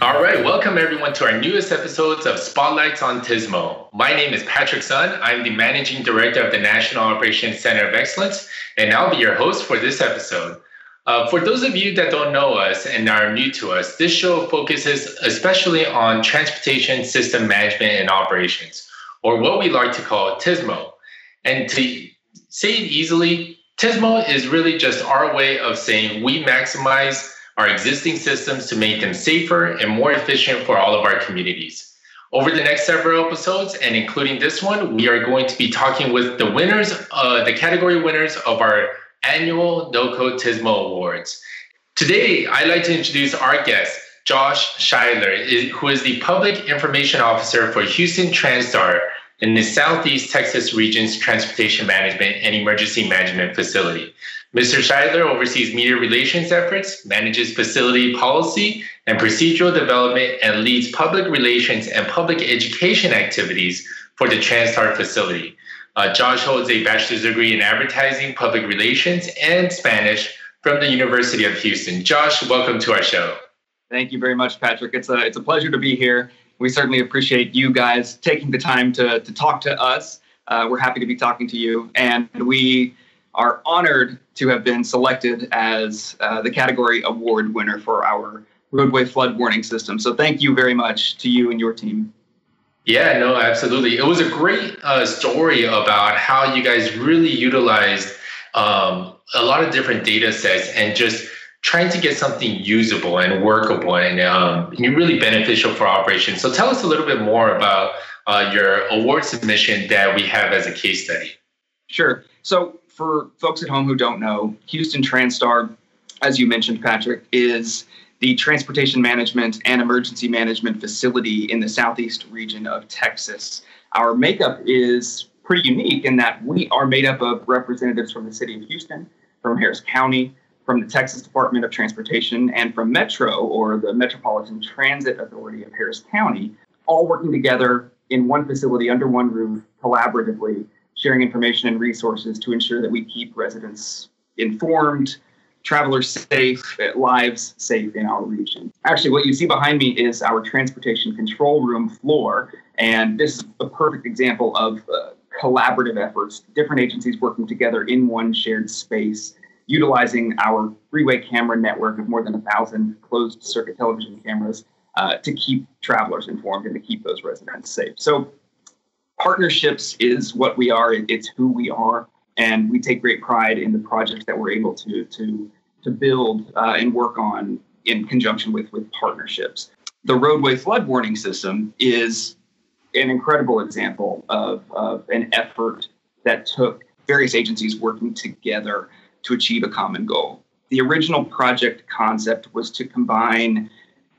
All right, welcome everyone to our newest episodes of Spotlights on TSMO. My name is Patrick Sun. I'm the Managing Director of the National Operations Center of Excellence, and I'll be your host for this episode. For those of you that don't know us and are new to us, this show focuses especially on transportation system management and operations, or what we like to call TSMO. And to say it easily, TSMO is really just our way of saying we maximize our existing systems to make them safer and more efficient for all of our communities. Over the next several episodes, and including this one, we are going to be talking with the winners, the category winners of our annual NOCoE TSMO Awards. Today, I'd like to introduce our guest, Josh Shideler, who is the Public Information Officer for Houston TranStar in the Southeast Texas region's Transportation Management and Emergency Management Facility. Mr. Shideler oversees media relations efforts, manages facility policy and procedural development, and leads public relations and public education activities for the TranStar facility. Josh holds a bachelor's degree in advertising, public relations, and Spanish from the University of Houston. Josh, welcome to our show. Thank you very much, Patrick. It's a pleasure to be here. We certainly appreciate you guys taking the time to talk to us. We're happy to be talking to you, and we are honored to have been selected as the category award winner for our roadway flood warning system. So thank you very much to you and your team. Yeah, no, absolutely. It was a great story about how you guys really utilized a lot of different data sets and just trying to get something usable and workable and really beneficial for operations. So tell us a little bit more about your award submission that we have as a case study. Sure. So for folks at home who don't know, Houston TranStar, as you mentioned, Patrick, is the transportation management and emergency management facility in the southeast region of Texas. Our makeup is pretty unique in that we are made up of representatives from the city of Houston, from Harris County, from the Texas Department of Transportation, and from Metro, or the Metropolitan Transit Authority of Harris County, all working together in one facility under one roof collaboratively, sharing information and resources to ensure that we keep residents informed, travelers safe, lives safe in our region. Actually, what you see behind me is our transportation control room floor, and this is a perfect example of collaborative efforts, different agencies working together in one shared space, utilizing our freeway camera network of more than 1,000 closed circuit television cameras to keep travelers informed and to keep those residents safe. So partnerships is what we are. It's who we are. And we take great pride in the projects that we're able to build and work on in conjunction with partnerships. The roadway flood warning system is an incredible example of an effort that took various agencies working together to achieve a common goal. The original project concept was to combine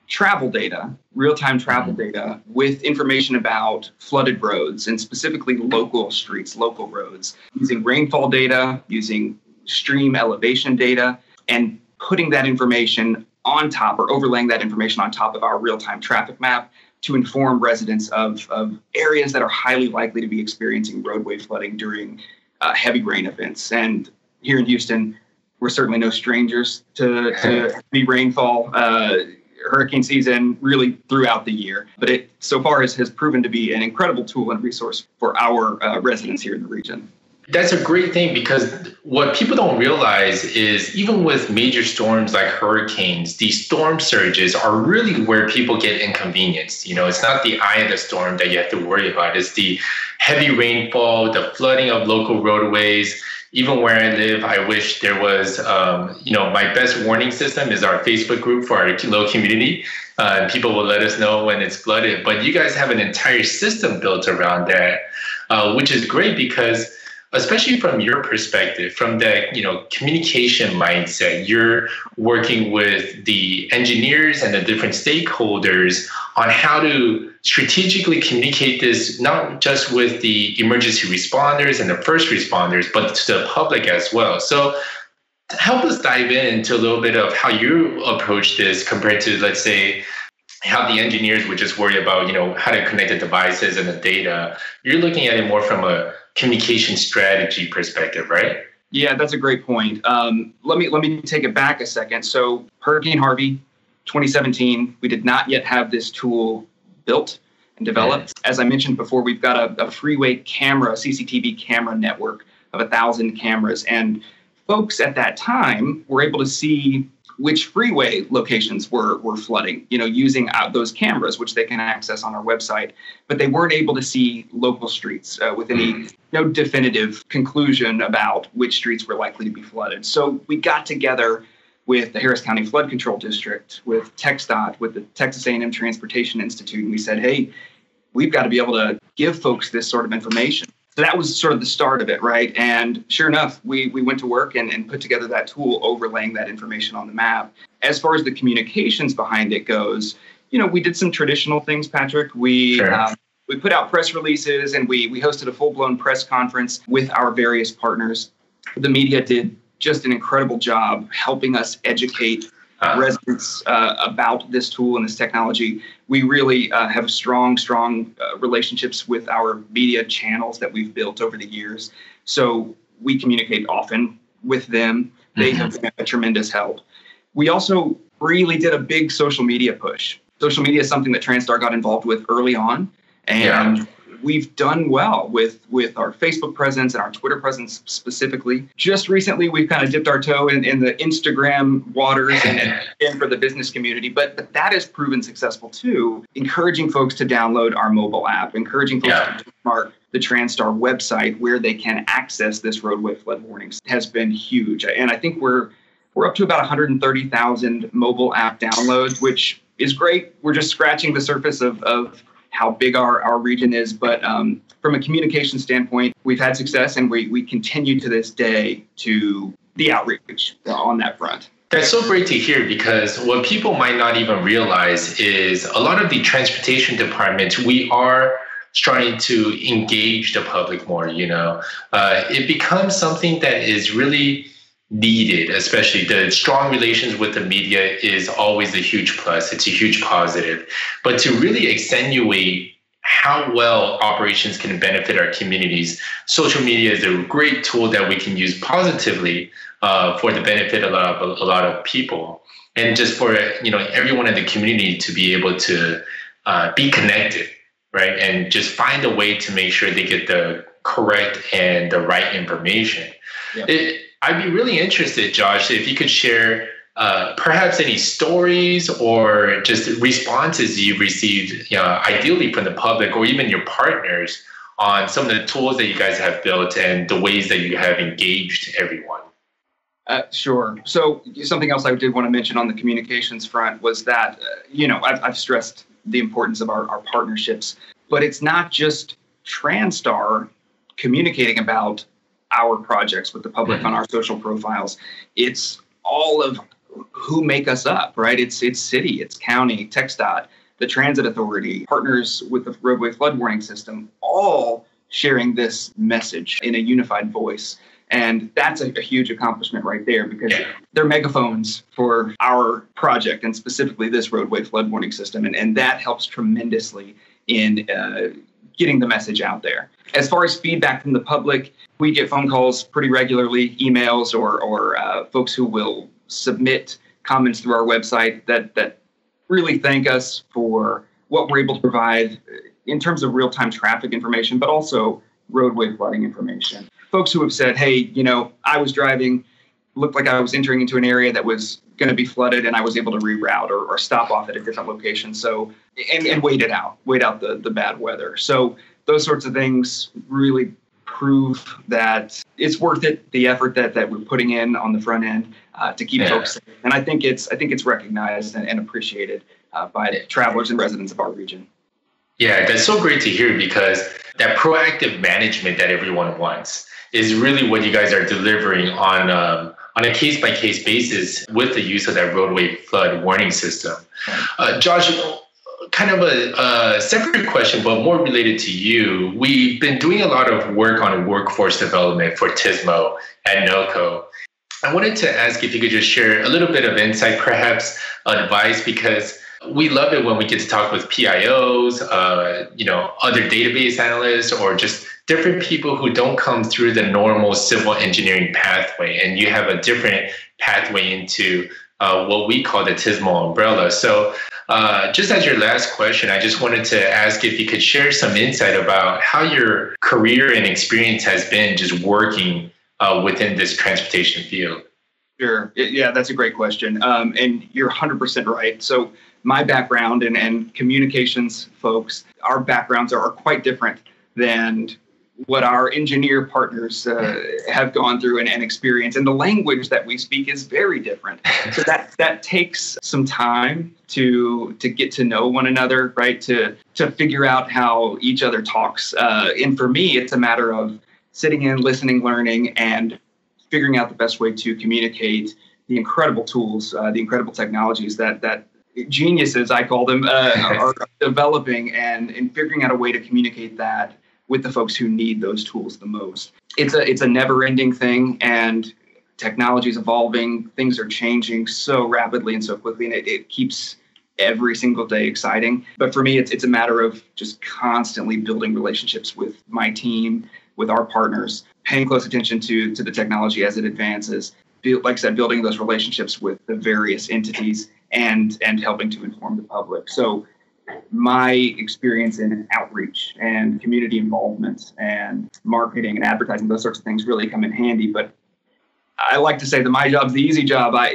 travel data, real-time travel data, with information about flooded roads and specifically local streets, local roads, using rainfall data, using stream elevation data, and putting that information on top or overlaying that information on top of our real-time traffic map to inform residents of areas that are highly likely to be experiencing roadway flooding during heavy rain events. And here in Houston, we're certainly no strangers to heavy rainfall, hurricane season, really throughout the year. But it so far has proven to be an incredible tool and resource for our residents here in the region. That's a great thing, because what people don't realize is even with major storms like hurricanes, these storm surges are really where people get inconvenienced. You know, it's not the eye of the storm that you have to worry about. It's the heavy rainfall, the flooding of local roadways. Even where I live, I wish there was, my best warning system is our Facebook group for our local community. People will let us know when it's flooded. But you guys have an entire system built around that, which is great because, especially from your perspective, from the communication mindset, you're working with the engineers and the different stakeholders on how to strategically communicate this, not just with the emergency responders and the first responders, but to the public as well. So help us dive into a little bit of how you approach this compared to, let's say, how the engineers would just worry about, how to connect the devices and the data. You're looking at it more from a communication strategy perspective, right? Yeah, that's a great point. Let me take it back a second. So Hurricane Harvey, 2017. We did not yet have this tool built and developed. As I mentioned before, we've got a freeway camera, CCTV camera network of 1,000 cameras. And folks at that time were able to see which freeway locations were flooding, using those cameras, which they can access on our website. But they weren't able to see local streets with any definitive conclusion about which streets were likely to be flooded. So we got together with the Harris County Flood Control District, with TxDOT, with the Texas A&M Transportation Institute, and we said, hey, we've got to be able to give folks this sort of information. So that was sort of the start of it, right? And sure enough, we went to work and put together that tool, overlaying that information on the map. As far as the communications behind it goes, we did some traditional things, Patrick. We put out press releases, and we hosted a full-blown press conference with our various partners. The media did just an incredible job helping us educate residents about this tool and this technology. We really have strong relationships with our media channels that we've built over the years. So we communicate often with them. They have been a tremendous help. We also really did a big social media push. Social media is something that TranStar got involved with early on. And we've done well with our Facebook presence and our Twitter presence specifically. Just recently, we've kind of dipped our toe in the Instagram waters and for the business community, but that has proven successful too, encouraging folks to download our mobile app, encouraging folks to bookmark the TranStar website where they can access this roadway flood warnings has been huge. And I think we're up to about 130,000 mobile app downloads, which is great. We're just scratching the surface of how big our region is. But from a communication standpoint, we've had success, and we continue to this day to the outreach on that front. That's so great to hear, because what people might not even realize is a lot of the transportation departments, we are starting to engage the public more, It becomes something that is really needed, especially the strong relations with the media is always a huge plus. It's a huge positive. But to really extenuate how well operations can benefit our communities, social media is a great tool that we can use positively for the benefit of a lot of people. And just for everyone in the community to be able to be connected, right? And just find a way to make sure they get the correct and the right information. Yeah. I'd be really interested, Josh, if you could share perhaps any stories or just responses you've received, ideally from the public or even your partners, on some of the tools that you guys have built and the ways that you have engaged everyone. Sure. So something else I did want to mention on the communications front was that, I've stressed the importance of our partnerships, but it's not just TranStar communicating about our projects with the public on our social profiles. It's all of who make us up, right? It's city, it's county, TxDOT, the transit authority, partners with the roadway flood warning system, all sharing this message in a unified voice. And that's a huge accomplishment right there, because they're megaphones for our project, and specifically this roadway flood warning system. And that helps tremendously in getting the message out there. As far as feedback from the public, we get phone calls pretty regularly, emails, or folks who will submit comments through our website that really thank us for what we're able to provide in terms of real-time traffic information, but also roadway flooding information. Folks who have said, hey, I was driving, looked like I was entering into an area that was going to be flooded, and I was able to reroute or stop off at a different location. So, and wait out the bad weather. So those sorts of things really prove that it's worth it, the effort that we're putting in on the front end to keep folks safe. And I think it's recognized and appreciated by the travelers and residents of our region. Yeah, that's so great to hear, because that proactive management that everyone wants is really what you guys are delivering on a case-by-case basis with the use of that roadway flood warning system. Josh, kind of a separate question, but more related to you. We've been doing a lot of work on workforce development for TSMO at NOCoE. I wanted to ask if you could just share a little bit of insight, perhaps advice, because we love it when we get to talk with PIOs, other database analysts, or just different people who don't come through the normal civil engineering pathway, and you have a different pathway into what we call the TSMO umbrella. So just as your last question, I just wanted to ask if you could share some insight about how your career and experience has been just working within this transportation field. Sure. Yeah, that's a great question. And you're 100% right. So my background and communications folks, our backgrounds are quite different than what our engineer partners have gone through and experienced. And the language that we speak is very different. So that takes some time to get to know one another, right? To figure out how each other talks. And for me, it's a matter of sitting in, listening, learning, and figuring out the best way to communicate the incredible tools, the incredible technologies that geniuses, I call them, are developing, and figuring out a way to communicate that with the folks who need those tools the most. It's a never-ending thing, and technology is evolving. Things are changing so rapidly and so quickly, and it keeps every single day exciting. But for me, it's a matter of just constantly building relationships with my team, with our partners, paying close attention to the technology as it advances. Like I said, building those relationships with the various entities and helping to inform the public. So my experience in outreach and community involvement and marketing and advertising, those sorts of things really come in handy. But I like to say that my job's the easy job. I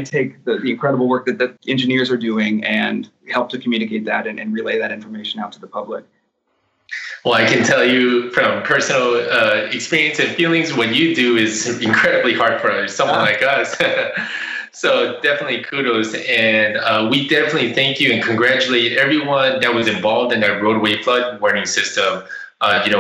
take the incredible work that the engineers are doing and help to communicate that and relay that information out to the public. Well, I can tell you from personal experience and feelings, what you do is incredibly hard for someone like us. So definitely kudos. And we definitely thank you and congratulate everyone that was involved in that roadway flood warning system,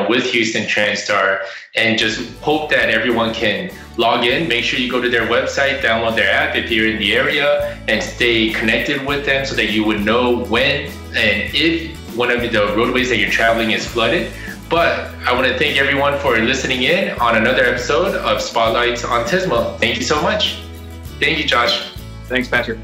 with Houston TranStar, and just hope that everyone can log in. Make sure you go to their website, download their app if you're in the area, and stay connected with them so that you would know when and if one of the roadways that you're traveling is flooded. But I want to thank everyone for listening in on another episode of Spotlights on TSMO. Thank you so much. Thank you, Josh. Thanks, Patrick.